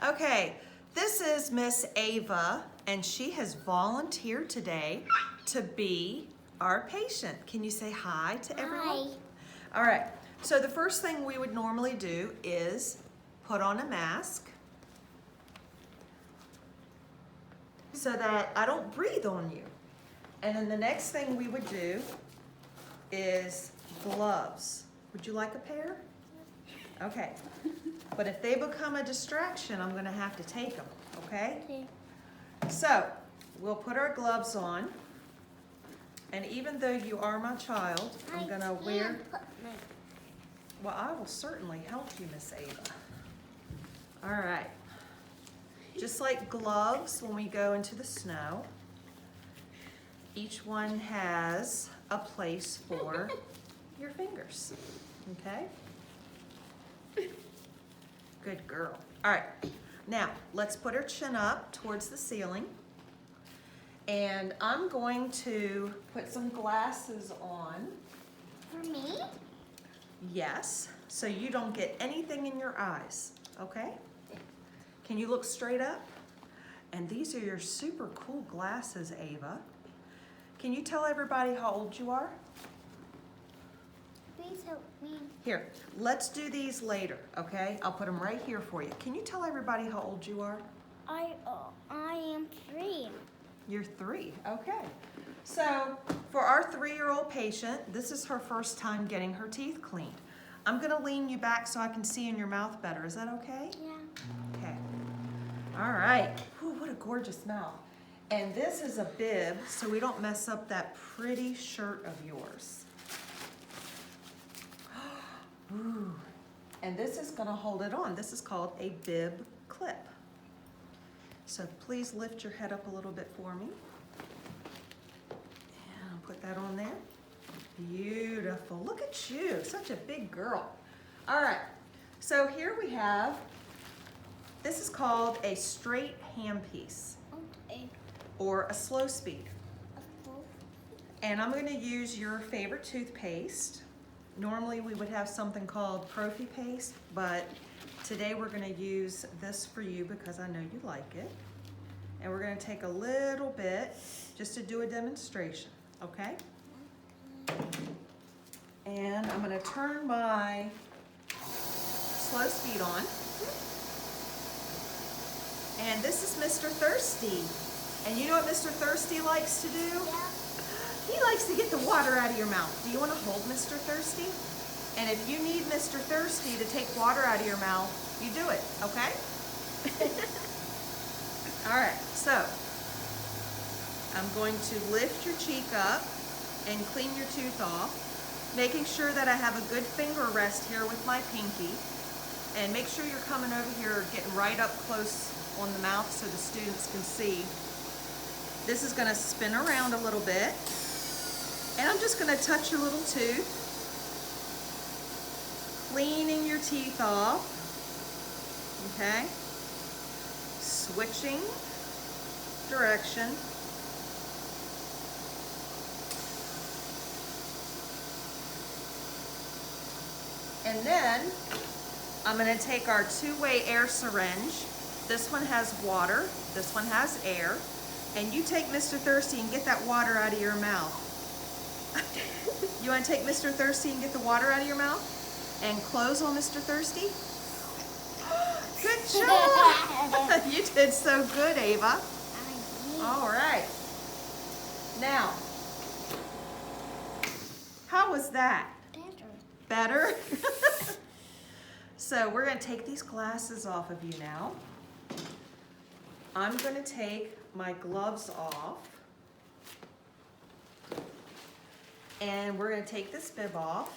Okay, this is Miss Ava, and she has volunteered today to be our patient. Can you say hi to everyone? Hi. All right, so the first thing we would normally do is put on a mask so that I don't breathe on you. And then the next thing we would do is gloves. Would you like a pair? Okay. But if they become a distraction, I'm gonna have to take them, okay? Okay. So, we'll put our gloves on. And even though you are my child, I'm gonna wear... Well, I will certainly help you, Miss Ava. All right. Just like gloves when we go into the snow, each one has a place for your fingers, okay? Good girl. All right, now let's put her chin up towards the ceiling. And I'm going to put some glasses on. For me? Yes, so you don't get anything in your eyes, okay? Can you look straight up? And these are your super cool glasses, Ava. Can you tell everybody how old you are? Please help me. Here, let's do these later, okay? I'll put them right here for you. Can you tell everybody how old you are? I am 3. You're 3, okay. So, for our 3-year-old patient, this is her first time getting her teeth cleaned. I'm gonna lean you back so I can see in your mouth better. Is that okay? Yeah. Okay. All right. Ooh, what a gorgeous mouth. And this is a bib, so we don't mess up that pretty shirt of yours. Ooh. And this is gonna hold it on. This is called a bib clip. So please lift your head up a little bit for me. And I'll put that on there. Beautiful. Look at you, such a big girl. All right, so here we have, this is called a straight handpiece Okay. or a slow speed. And I'm gonna use your favorite toothpaste. Normally we would have something called Profi paste, but today we're gonna use this for you because I know you like it. And we're gonna take a little bit just to do a demonstration, okay? And I'm gonna turn my slow speed on. And this is Mr. Thirsty. And you know what Mr. Thirsty likes to do? Yeah. He likes to get the water out of your mouth. Do you want to hold Mr. Thirsty? And if you need Mr. Thirsty to take water out of your mouth, you do it, okay? All right, so I'm going to lift your cheek up and clean your tooth off, making sure that I have a good finger rest here with my pinky. And make sure you're coming over here, getting right up close on the mouth so the students can see. This is gonna spin around a little bit. And I'm just gonna touch your little tooth, cleaning your teeth off, okay? Switching direction. And then I'm gonna take our 2-way air syringe. This one has water, this one has air. And you take Mr. Thirsty and get that water out of your mouth. You want to take Mr. Thirsty and get the water out of your mouth? And close on Mr. Thirsty? Good job! You did so good, Ava. All right. Now, how was that? Better? So we're going to take these glasses off of you now. I'm going to take my gloves off. And we're going to take this bib off.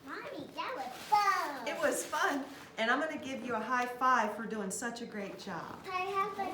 Mommy, that was fun. It was fun. And I'm going to give you a high five for doing such a great job. I have a